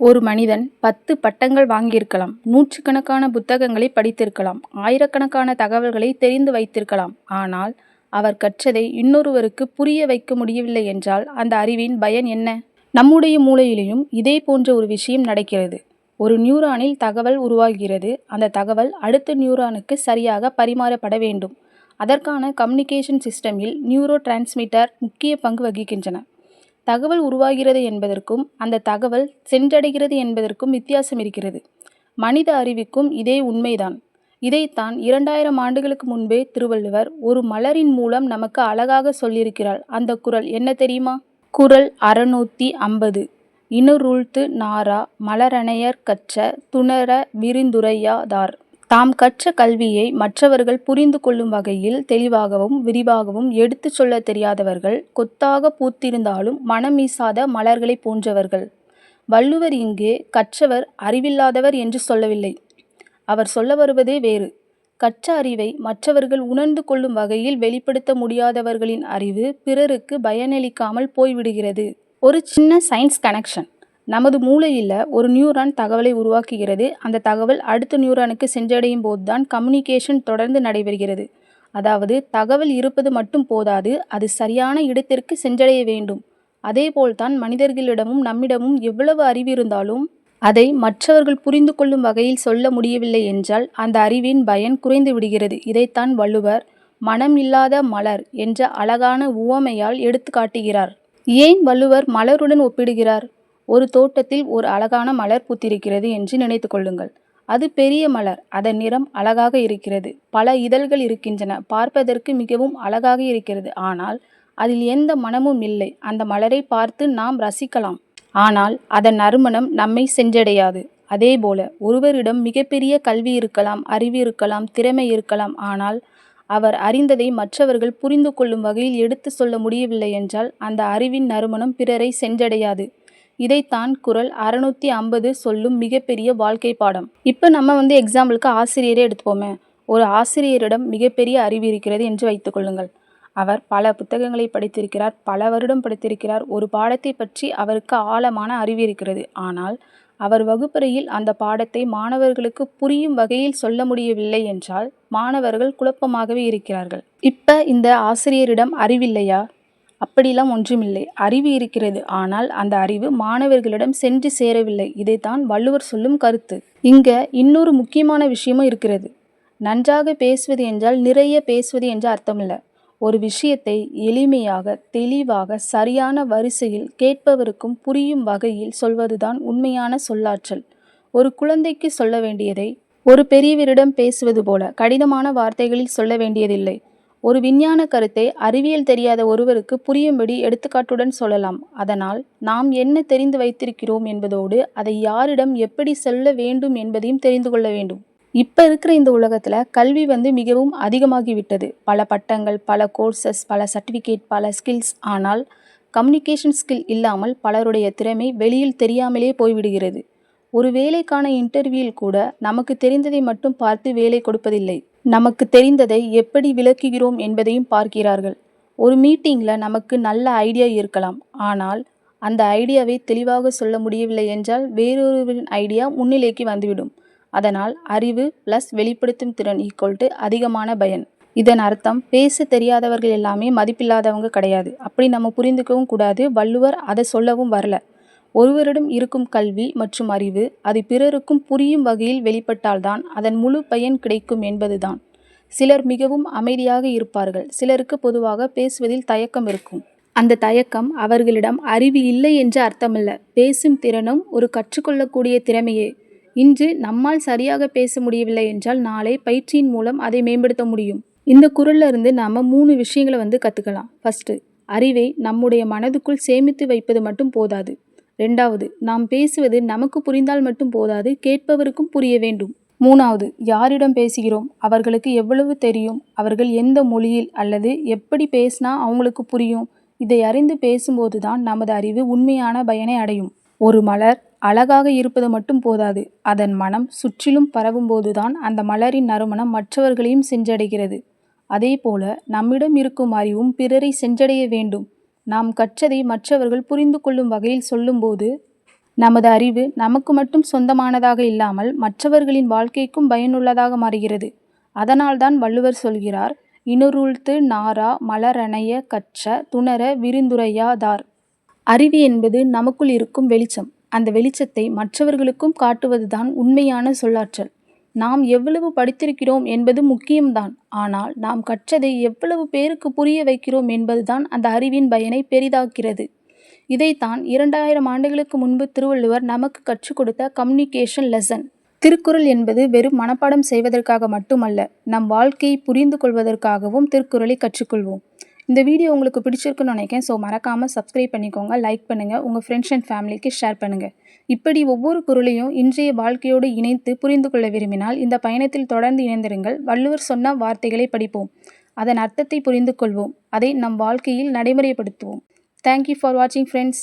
ஒரு மனிதன் 10 பட்டங்கள் வாங்கியிருக்கலாம், நூற்றுக்கணக்கான புத்தகங்களை படித்திருக்கலாம், ஆயிரக்கணக்கான தகவல்களை தெரிந்து வைத்திருக்கலாம். ஆனால் அவர் கற்றதை இன்னொருவருக்கு புரிய வைக்க முடியவில்லை என்றால் அந்த அறிவின் பயன் என்ன? நம்முடைய மூளையிலும் இதே போன்ற ஒரு விஷயம் நடக்கிறது. ஒரு நியூரானில் தகவல் உருவாகிறது. அந்த தகவல் அடுத்த நியூரானுக்கு சரியாக பரிமாறப்பட வேண்டும். அதற்கான கம்யூனிகேஷன் சிஸ்டமில் நியூரோ டிரான்ஸ்மிட்டர் முக்கிய பங்கு வகிக்கின்றன. தகவல் உருவாகிறது என்பதற்கும் அந்த தகவல் சென்றடைகிறது என்பதற்கும் வித்தியாசம் இருக்கிறது. மனித அறிவுக்கும் இதே உண்மைதான். இதைத்தான் 2000 ஆண்டுகளுக்கு முன்பே திருவள்ளுவர் ஒரு மலரின் மூலம் நமக்கு அழகாக சொல்லியிருக்கிறார். அந்த குறள் என்ன தெரியுமா? குறள் 650. இனுருழ்த்து நாறா மலரணையர் கற்ற துணர விரிந்துரையாதார். தாம் கற்ற கல்வியை மற்றவர்கள் புரிந்து கொள்ளும் வகையில் தெளிவாகவும் விரிவாகவும் எடுத்துச் சொல்ல தெரியாதவர்கள் கொத்தாக பூத்திருந்தாலும் மனம் வீசாத மலர்களை போன்றவர்கள். வள்ளுவர் இங்கே கற்றவர் அறிவில்லாதவர் என்று சொல்லவில்லை. அவர் சொல்ல வருவதே வேறு. கற்ற அறிவை மற்றவர்கள் உணர்ந்து கொள்ளும் வகையில் வெளிப்படுத்த முடியாதவர்களின் அறிவு பிறருக்கு பயனளிக்காமல் போய்விடுகிறது. ஒரு சின்ன சயின்ஸ் கனெக்ஷன். நமது மூளையில் ஒரு நியூரான் தகவலை உருவாக்குகிறது. அந்த தகவல் அடுத்த நியூரானுக்கு சென்றடையும் போதுதான் கம்யூனிகேஷன் தொடர்ந்து நடைபெறுகிறது. அதாவது தகவல் இருப்பது மட்டும் போதாது, அது சரியான இடத்திற்கு சென்றடைய வேண்டும். அதேபோல்தான் மனிதர்களிடமும் நம்மிடமும் எவ்வளவு அறிவு இருந்தாலும் அதை மற்றவர்கள் புரிந்து கொள்ளும் வகையில் சொல்ல முடியவில்லை என்றால் அந்த அறிவின் பயன் குறைந்து விடுகிறது. இதைத்தான் வள்ளுவர் மனம் இல்லாத மலர் என்ற அழகான உவமையால் எடுத்து காட்டுகிறார். ஏன் வள்ளுவர் மலருடன் ஒப்பிடுகிறார்? ஒரு தோட்டத்தில் ஒரு அழகான மலர் பூத்திருக்கிறது என்று நினைத்து கொள்ளுங்கள். அது பெரிய மலர். அதன் நிறம் அழகாக இருக்கிறது. பல இதழ்கள் இருக்கின்றன. பார்ப்பதற்கு மிகவும் அழகாக இருக்கிறது. ஆனால் அதில் எந்த மனமும் இல்லை. அந்த மலரை பார்த்து நாம் ரசிக்கலாம். ஆனால் அதன் நறுமணம் நம்மை சென்றடையாது. அதேபோல ஒருவரிடம் மிகப்பெரிய கல்வி இருக்கலாம், அறிவு இருக்கலாம், திறமை இருக்கலாம். ஆனால் அவர் அறிந்ததை மற்றவர்கள் புரிந்து கொள்ளும் வகையில் எடுத்து சொல்ல முடியவில்லை என்றால் அந்த அறிவின் நறுமணம் பிறரை சென்றடையாது. இதைத்தான் குறள் 650 சொல்லும் மிகப்பெரிய வாழ்க்கை பாடம். இப்போ நம்ம எக்ஸாம்பிளுக்கு ஆசிரியரே எடுத்துப்போமே. ஒரு ஆசிரியரிடம் மிகப்பெரிய அறிவு இருக்கிறது என்று வைத்துக்கொள்ளுங்கள். அவர் பல புத்தகங்களை படித்திருக்கிறார், பல வருடம் படித்திருக்கிறார். ஒரு பாடத்தை பற்றி அவருக்கு ஆழமான அறிவு இருக்கிறது. ஆனால் அவர் வகுப்பறையில் அந்த பாடத்தை மாணவர்களுக்கு புரியும் வகையில் சொல்ல முடியவில்லை என்றால் மாணவர்கள் குழப்பமாகவே இருக்கிறார்கள். இப்போ இந்த ஆசிரியரிடம் அறிவில்லையா? அப்படிலாம் ஒன்றுமில்லை. அறிவு இருக்கிறது. ஆனால் அந்த அறிவு மாணவர்களிடம் சென்று சேரவில்லை. இதைத்தான் வள்ளுவர் சொல்லும் கருத்து. இங்க இன்னொரு முக்கியமான விஷயமும் இருக்கிறது. நன்றாக பேசுவது என்றால் நிறைய பேசுவது என்ற அர்த்தமில்லை. ஒரு விஷயத்தை எளிமையாக, தெளிவாக, சரியான வரிசையில் கேட்பவருக்கும் புரியும் வகையில் சொல்வதுதான் உண்மையான சொல்லாற்றல். ஒரு குழந்தைக்கு சொல்ல வேண்டியதை ஒரு பெரியவரிடம் பேசுவது போல கடினமான வார்த்தைகளில் சொல்ல வேண்டியதில்லை. ஒரு விஞ்ஞான கருத்தை அறிவியல் தெரியாத ஒருவருக்கு புரியும்படி எடுத்துக்காட்டுடன் சொல்லலாம். அதனால் நாம் என்ன தெரிந்து வைத்திருக்கிறோம் என்பதோடு அதை யாரிடம் எப்படி சொல்ல வேண்டும் என்பதையும் தெரிந்து கொள்ள வேண்டும். இப்போ இருக்கிற இந்த உலகத்தில் கல்வி மிகவும் அதிகமாகிவிட்டது. பல பட்டங்கள், பல கோர்சஸ், பல சர்டிஃபிகேட், பல ஸ்கில்ஸ். ஆனால் கம்யூனிகேஷன் ஸ்கில் இல்லாமல் பலருடைய திறமை வெளியில் தெரியாமலே போய்விடுகிறது. ஒரு வேலைக்கான இன்டர்வியூவில் கூட நமக்கு தெரிந்ததை மட்டும் பார்த்து வேலை கொடுப்பதில்லை. நமக்கு தெரிந்ததை எப்படி விளக்குகிறோம் என்பதையும் பார்க்கிறார்கள். ஒரு மீட்டிங்கில் நமக்கு நல்ல ஐடியா இருக்கலாம். ஆனால் அந்த ஐடியாவை தெளிவாக சொல்ல முடியவில்லை என்றால் வேறொருவரின் ஐடியா முன்னிலைக்கு வந்துவிடும். அதனால் அறிவு ப்ளஸ் வெளிப்படுத்தும் திறன் அதிகமான பயன். இதன் அர்த்தம் பேச தெரியாதவர்கள் எல்லாமே மதிப்பில்லாதவங்க கிடையாது. அப்படி நம்ம புரிந்துக்கவும் கூடாது. வள்ளுவர் அதை சொல்லவும் வரல. ஒருவரிடம் இருக்கும் கல்வி மற்றும் அறிவு அது பிறருக்கும் புரியும் வகையில் வெளிப்பட்டால்தான் அதன் முழு பயன் கிடைக்கும் என்பதுதான். சிலர் மிகவும் அமைதியாக இருப்பார்கள். சிலருக்கு பொதுவாக பேசுவதில் தயக்கம் இருக்கும். அந்த தயக்கம் அவர்களிடம் அறிவு இல்லை என்று அர்த்தமல்ல. பேசும் திறனும் ஒரு கற்றுக்கொள்ளக்கூடிய திறமையே. இன்று நம்மால் சரியாக பேச முடியவில்லை என்றால் நாளை பயிற்சியின் மூலம் அதை மேம்படுத்த முடியும். இந்த குறள்ல இருந்து நாம 3 விஷயங்களை கற்றுக்கலாம். ஃபர்ஸ்ட், அறிவை நம்முடைய மனதுக்குள் சேமித்து வைப்பது மட்டும் போதாது. 2வது, நாம் பேசுவது நமக்கு புரிந்தால் மட்டும் போதாது, கேட்பவருக்கும் புரிய வேண்டும். 3வது, யாரிடம் பேசுகிறோம், அவர்களுக்கு எவ்வளவு தெரியும், அவர்கள் எந்த மொழியில் அல்லது எப்படி பேசினா அவங்களுக்கு புரியும். இதை அறிந்து பேசும்போது தான் நமது அறிவு உண்மையான பயனை அடையும். ஒரு மலர் அழகாக இருப்பது மட்டும் போதாது, அதன் மனம் சுற்றிலும் பரவும் போதுதான் அந்த மலரின் நறுமணம் மற்றவர்களையும் சென்றடைகிறது. அதே போல நம்மிடம் இருக்கும் அறிவும் பிறரை சென்றடைய வேண்டும். நாம் கற்றதை மற்றவர்கள் புரிந்து கொள்ளும் வகையில் சொல்லும்போது நமது அறிவு நமக்கு மட்டும் சொந்தமானதாக இல்லாமல் மற்றவர்களின் வாழ்க்கைக்கும் பயனுள்ளதாக மாறுகிறது. அதனால்தான் வள்ளுவர் சொல்கிறார், இனுருள்து நாறா மலரனைய கற்ற துணர விரிந்துரையாதார். அறிவு என்பது நமக்குள் இருக்கும் வெளிச்சம். அந்த வெளிச்சத்தை மற்றவர்களுக்கும் காட்டுவதுதான் உண்மையான சொல்லாற்றல். நாம் எவ்வளவு படித்திருக்கிறோம் என்பது முக்கியம்தான். ஆனால் நாம் கற்றதை எவ்வளவு பேருக்கு புரிய வைக்கிறோம் என்பதுதான் அந்த அறிவின் பயனை பெரிதாக்கிறது. இதைத்தான் 2000 ஆண்டுகளுக்கு முன்பு திருவள்ளுவர் நமக்கு கற்றுக் கொடுத்த கம்யூனிகேஷன் லெசன். திருக்குறள் என்பது வெறும் மனப்பாடம் செய்வதற்காக மட்டுமல்ல, நம் வாழ்க்கையை புரிந்து கொள்வதற்காகவும் திருக்குறளை கற்றுக்கொள்வோம். இந்த வீடியோ உங்களுக்கு பிடிச்சிருக்குன்னு நினைக்கிறேன். ஸோ மறக்காமல் சப்ஸ்கிரைப் பண்ணிக்கோங்க, லைக் பண்ணுங்கள், உங்கள் ஃப்ரெண்ட்ஸ் அண்ட் ஃபேமிலிக்கு ஷேர் பண்ணுங்கள். இப்படி ஒவ்வொரு குறளையும் இன்றைய வாழ்க்கையோடு இணைத்து புரிந்து கொள்ள விரும்பினால் இந்த பயணத்தில் தொடர்ந்து இணைந்திருங்கள். வள்ளுவர் சொன்ன வார்த்தைகளை படிப்போம், அதன் அர்த்தத்தை புரிந்து கொள்வோம், அதை நம் வாழ்க்கையில் நடைமுறைப்படுத்துவோம். Thank you for watching, friends.